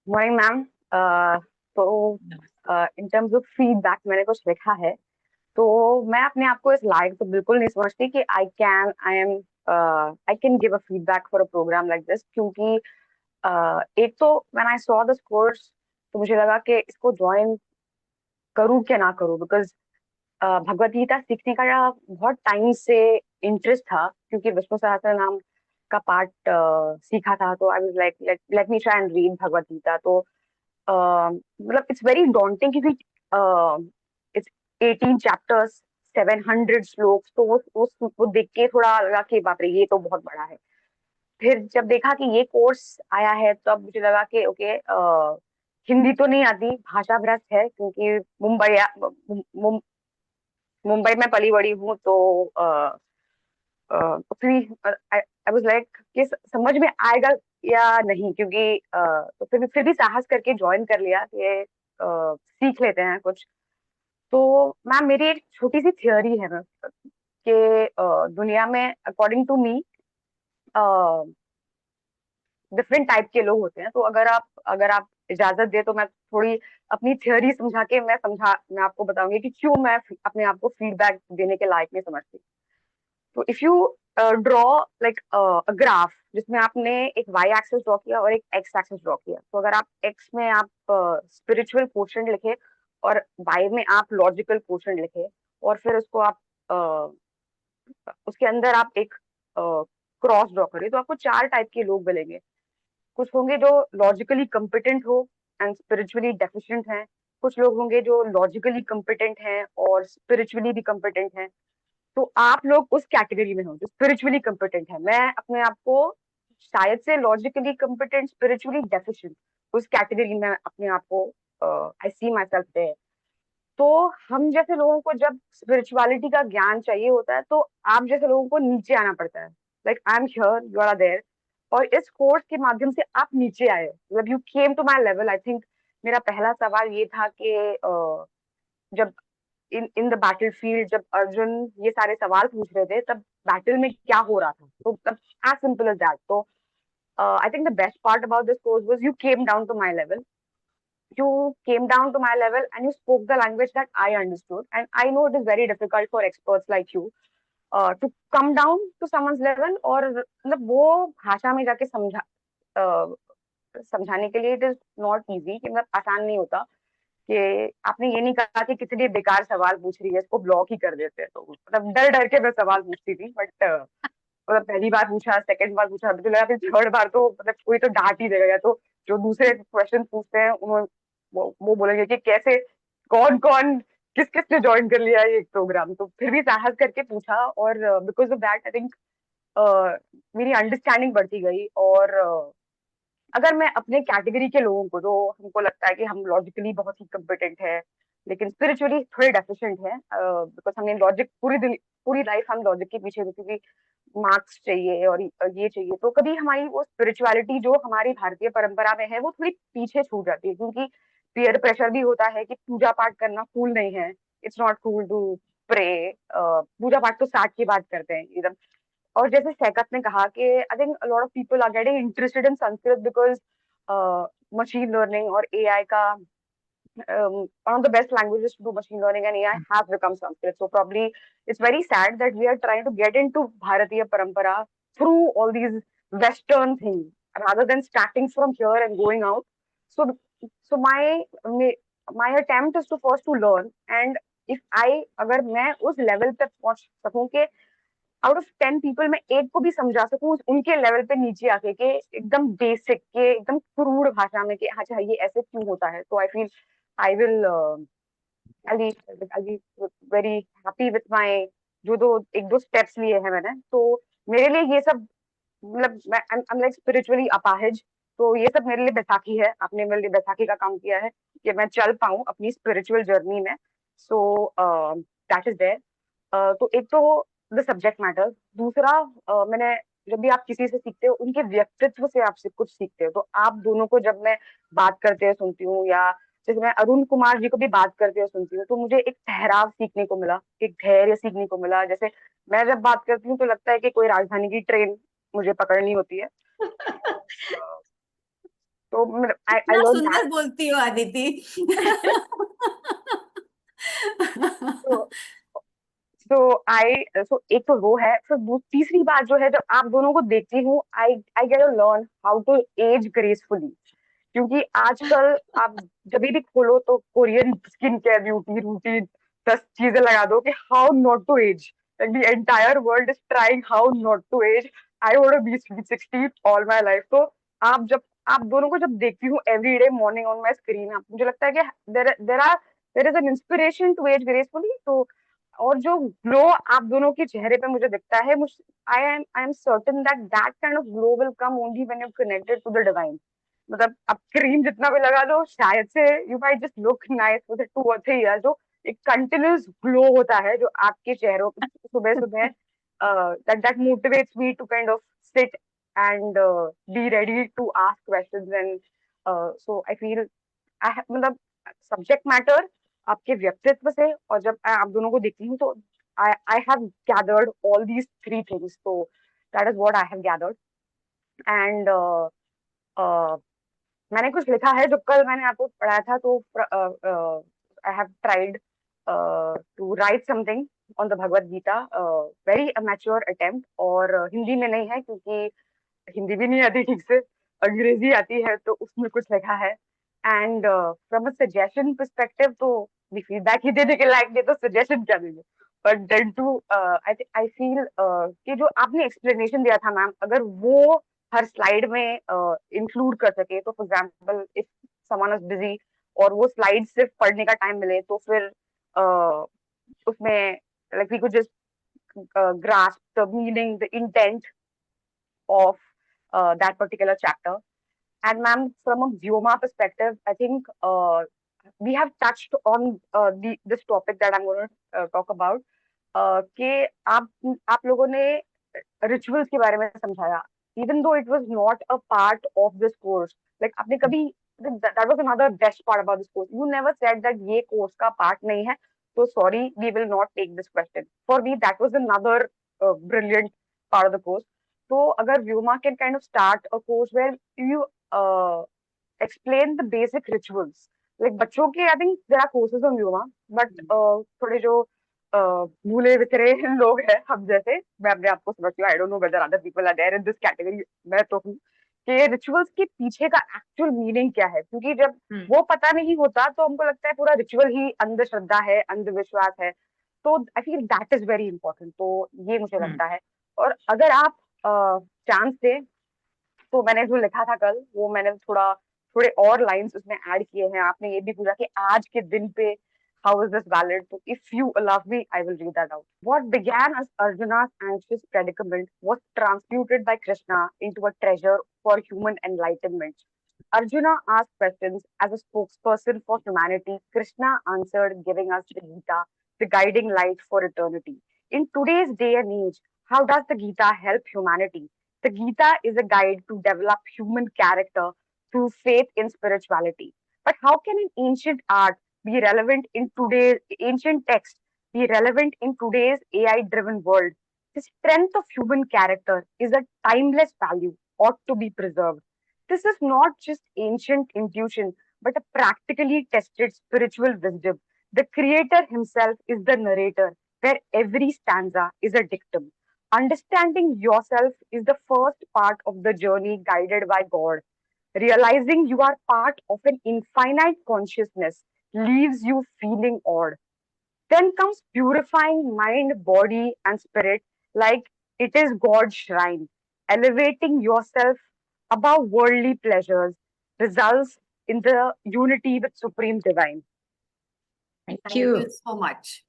Morning ma'am. तो in terms of feedback मैंने कुछ लिखा है। तो मैं अपने आप को इस लायक तो बिल्कुल नहीं समझती कि I can give a feedback for a program like this, क्योंकि एक तो when I saw this course तो मुझे लगा कि इसको ज्वाइन करूँ क्या ना करूँ, बिकॉज भगवत गीता सीखने का बहुत टाइम से इंटरेस्ट था, क्योंकि विष्णु सहस्त्र नाम का पाठ सीखा था। तो I was like let me try and read Bhagavad Gita. तो मतलब इट्स वेरी डॉन्टिंग, क्योंकि इट्स 18 चैप्टर्स, 700 श्लोक। तो वो देख के थोड़ा लगा कि बाप रे, ये तो बहुत बड़ा है। फिर जब देखा कि ये कोर्स आया है, तब मुझे लगा कि ओके, हिंदी तो नहीं आती, भाषा भ्रष्ट है, क्योंकि मुंबई में पली बड़ी हूँ। तो फिर आई वाज लाइक कि समझ में आएगा या नहीं, क्योंकि तो फिर भी साहस करके ज्वाइन कर लिया कि सीख लेते हैं कुछ। तो मैम, मेरी एक छोटी सी थियोरी है मैम कि दुनिया में according to me different type के लोग होते हैं। तो अगर आप इजाजत दे तो मैं थोड़ी अपनी थियोरी समझा के मैं आपको बताऊंगी कि क्यों मैं अपने आप को फीडबैक देने के लायक नहीं समझती। तो if you draw like a graph जिसमें आपने एक वाई एक्सिस ड्रॉ किया और एक एक्स एक्सिस ड्रॉ किया, तो अगर आप एक्स में आप स्पिरिचुअल क्वोशंट लिखे और वाई में आप लॉजिकल क्वोशंट लिखे, और फिर उसको आप उसके अंदर आप एक क्रॉस ड्रॉ करिए, तो आपको चार टाइप के लोग मिलेंगे। कुछ होंगे जो लॉजिकली कम्पिटेंट हो एंड स्पिरिचुअली डेफिशिएंट हैं। कुछ लोग होंगे जो लॉजिकली कम्पिटेंट हैं और स्पिरिचुअली भी कम्पिटेंट हैं। तो आप लोग उस कैटेगरी में हो जो स्पिरिचुअली कम्पिटेंट है। मैं अपने आप को शायद से लॉजिकली कम्पिटेंट, स्पिरिचुअली डेफिशिएंट, उस कैटेगरी में अपने आप को आई सी माई सेल्फ देयर। तो हम जैसे लोगों को जब स्पिरिचुअलिटी का ज्ञान चाहिए होता है, तो आप जैसे लोगों को नीचे आना पड़ता है। Like I am here, you are there. और इस कोर्स के माध्यम से आप नीचे आए, मतलब you came to my level. I think मेरा पहला सवाल ये था कि जब in in the battle field, जब अर्जुन ये सारे सवाल पूछ रहे थे, तब बैटल में क्या हो रहा था। तो तब एज सिंपल एज दैट। तो I think the best part about this course was you came down to my level. You came down to my level and you spoke the language that I understood. And I know it is very difficult for experts like you to come down to someone's level, और मतलब वो भाषा में जाके समझाने के लिए it is not easy, कि मतलब आसान नहीं होता। कि आपने ये नहीं कहा कि कितने बेकार सवाल पूछ रही है, इसको ब्लॉक ही कर देते हैं। तो मतलब डर डर के मैं सवाल पूछती थी, बट मतलब पहली बार पूछा, सेकंड बार पूछा, मुझे लगा फिर थर्ड बार तो मतलब कोई तो डांट ही देगा। या तो जो दूसरे क्वेश्चन पूछते हैं उन्होंने वो बोलेंगे कि कैसे, कौन कौन, किस किस ने ज्वाइन कर लिया ये प्रोग्राम। तो फिर भी साहस करके पूछा, और because of that I think मेरी अंडरस्टैंडिंग बढ़ती गई। और अगर मैं अपने कैटेगरी के लोगों को, जो हमको लगता है कि हम लॉजिकली बहुत ही कम्पिटेंट है लेकिन स्पिरिचुअली थोड़े डेफिशिएंट है, बिकॉज हमने लॉजिक पूरी लाइफ हम लॉजिक के पीछे थे, क्योंकि मार्क्स चाहिए और ये चाहिए। तो कभी हमारी वो स्पिरिचुअलिटी जो हमारी भारतीय परंपरा में है वो थोड़ी पीछे छूट जाती है, क्योंकि पीयर प्रेशर भी होता है कि पूजा पाठ करना कूल नहीं है। It's not cool to pray. पूजा पाठ तो 60 की बात करते हैं एकदम। और जैसे सैकत ने कहा कि I think a lot of people are getting interested in Sanskrit because machine learning और एआई का one of the best languages to do machine learning and AI has become Sanskrit. So probably it's very sad that we are trying to get into Bharatiya Parampara through all these Western things rather than starting from here and going out. So so my attempt is to first to learn, and if I अगर मैं उस level पे पहुंच सकूं कि out of 10 people मैं एक को भी समझा सकूं उनके लेवल पे नीचे आके, के एकदम बेसिक के एकदम क्रूड भाषा में कि अच्छा ये ऐसे क्यों होता है, तो I feel I will I very happy with my जो दो एक दो स्टेप्स लिए हैं मैंने। तो मेरे लिए ये सब मतलब मैं आई एम लाइक स्पिरिचुअली अपाहिज। तो ये सब मेरे लिए बैसाखी है, आपने मेरे लिए बैसाखी का काम किया है कि मैं चल पाऊं अपनी स्पिरिचुअल जर्नी में। So that is there. तो एक तो द सब्जेक्ट मैटर। दूसरा, मैंने जब भी आप किसी से सीखते हो उनके व्यक्तित्व से आप कुछ सीखते हो। तो आप दोनों को जब मैं बात करते हुए सुनती हूँ, या जैसे मैं अरुण कुमार जी को भी बात करते हुए सुनती हूँ, तो मुझे एक ठहराव सीखने को मिला, एक धैर्य सीखने को मिला। जैसे मैं जब बात करती हूँ तो लगता है कि कोई राजधानी की ट्रेन मुझे पकड़नी होती है। तो तो I इतना learned that. सुंदर बोलती हो अदिति। तो एक तो वो है, फिर तीसरी बात जो है, जब आप दोनों को देखती हूँ, I get to learn how to age gracefully. क्योंकि आजकल आप जब भी खोलो तो Korean skin care beauty routine 10 चीजें लगा दो कि how not to age, like the entire world is trying how not to age. I want to be sweet 60 all my life. तो आप दोनों को जब देखती हूँ every day morning on my screen, मुझे लगता है कि there is an inspiration to age gracefully. तो और जो ग्लो आप दोनों के चेहरे पे मुझे दिखता है, I am certain that that kind of glow will come only when you connected to the divine. मतलब आप क्रीम जितना भी लगा दो, शायद से you might just look nice for 2 or 3 years। जो एक कंटिन्यूस ग्लो होता है जो आपके चेहरों पे सुबह सुबह, that motivates me to kind of sit and be ready to ask questions। And so I feel मतलब सब्जेक्ट मैटर आपके व्यक्तित्व से, और जब मैं आप दोनों को देखती हूँ तो I have gathered all these 3 things. तो that is what I have gathered. And मैंने कुछ लिखा है जो कल मैंने आपको पढ़ाया था। तो I have tried to write something on the Bhagavad Gita, very mature attempt. और हिंदी में नहीं है क्योंकि हिंदी भी नहीं आती ठीक से, अंग्रेजी आती है, तो उसमें कुछ लिखा है। And from a suggestion perspective तो भी फीडबैक ही देने के लायक नहीं, तो सजेशन क्या देंगे। But then too I feel कि जो आपने एक्सप्लेनेशन दिया था मैम, अगर वो हर स्लाइड में इंक्लूड कर सके, तो for example if someone is busy और वो स्लाइड सिर्फ पढ़ने का टाइम मिले, तो फिर उसमें like we could just grasp the meaning, the intent of that particular chapter. And ma'am, from a Vyoma perspective, I think we have touched on this topic that I'm going to talk about. कि आप लोगों ने rituals के बारे में समझाया, even though it was not a part of this course. Like आपने कभी, that was another best part about this course. You never said that ये course का part नहीं है, so sorry, we will not take this question. For me, that was another brilliant part of the course. तो अगर Vyoma can kind of start a course where you explain the basic rituals. Like बच्चों के, I think there are courses on Vyoma, but थोड़े जो भूले बिखरे लोग हैं हम जैसे, मैं अपने आप को समझती हूँ, I don't know whether other people are there in this category, मैं तो हूँ, कि रिचुअल्स के पीछे का एक्चुअल मीनिंग क्या है। क्योंकि जब वो पता नहीं होता तो हमको लगता है पूरा रिचुअल ही अंधश्रद्धा है, अंधविश्वास है। तो I feel that is very important. तो ये मुझे लगता है। और अगर आप चांस दे, तो मैंने जो लिखा था कल, वो मैंने थोड़े और लाइंस उसमें ऐड किए हैं। आपने ये भी पूछा कि आज के दिन पे हाउ इज दिस वैलिड, तो if you allow me I will read that out. What began as Arjuna's anxious predicament was transmuted by Krishna into a treasure for human enlightenment. Arjuna asked questions as a spokesperson for humanity. Krishna answered, giving us the Gita, the guiding light for eternity. In today's day and age, how does the Gita help humanity? The Gita is a guide to develop human character through faith in spirituality. But how can an ancient art be relevant in today's ancient text be relevant in today's AI-driven world? The strength of human character is a timeless value, ought to be preserved. This is not just ancient intuition, but a practically tested spiritual wisdom. The creator himself is the narrator, where every stanza is a dictum. Understanding yourself is the first part of the journey guided by God. Realizing you are part of an infinite consciousness leaves you feeling odd. Then comes purifying mind, body, and spirit like it is God's shrine. Elevating yourself above worldly pleasures results in the unity with Supreme Divine. Thank you so much.